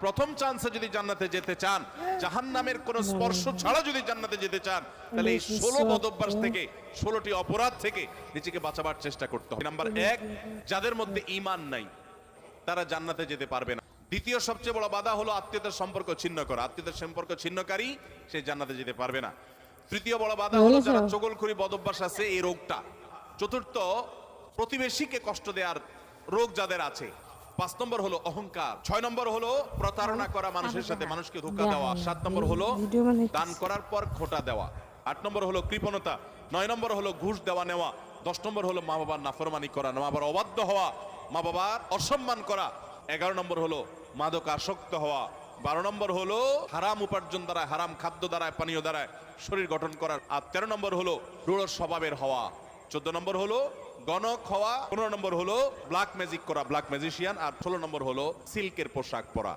প্রথম চান্সে যদি জান্নাতে যেতে চান, জাহান্নামের কোন স্পর্শ ছাড়া যদি জান্নাতে যেতে চান, তাহলে এই 16 বদঅভ্যাস থেকে, 16টি অপরাধ থেকে নিজেকে বাঁচাবার চেষ্টা করতে হবে। নাম্বার 1, যাদের মধ্যে ঈমান নাই তারা জান্নাতে যেতে পারবে না। দ্বিতীয় সবচেয়ে বড় বাধা হলো আত্মীয়তার সম্পর্ক ছিন্ন করা। আত্মীয়তার সম্পর্ক ছিন্নকারী সে জান্নাতে যেতে পারবে না। তৃতীয় বড় বাধা হলো যারা চগলখড়ি বদঅভ্যাস আছে, এই রোগটা। চতুর্থ, প্রতিবেশীকে কষ্ট দেওয়ার রোগ যাদের আছে। 5 নম্বর হলো অহংকার। 6 নম্বর হলো প্রতারণা করা, মানুষের সাথে মানুষকে ধোঁকা দেওয়া। 7 নম্বর হলো দান করার পর খোটা দেওয়া। 8 নম্বর হলো কৃপণতা। 9 নম্বর হলো ঘুষ দেওয়া নেওয়া। 10 নম্বর হলো মা বাবার নাফরমানি করা, মা বাবার অবাধ্য হওয়া, মা বাবার অসম্মান করা। 11 নম্বর হলো মাদকাসক্ত হওয়া। 12 নম্বর হলো হারাম উপার্জন দ্বারা, হারাম খাদ্য দ্বারা, পানীয় দ্বারা শরীর গঠন করার। আর 13 নম্বর হলো রূঢ় স্বভাবের হওয়া। 14 নম্বর হলো গণক হওয়া। 15 নম্বর হলো ব্ল্যাক ম্যাজিক করা, ব্ল্যাক ম্যাজিশিয়ান। আর 16 নম্বর হলো সিল্কের পোশাক পরা।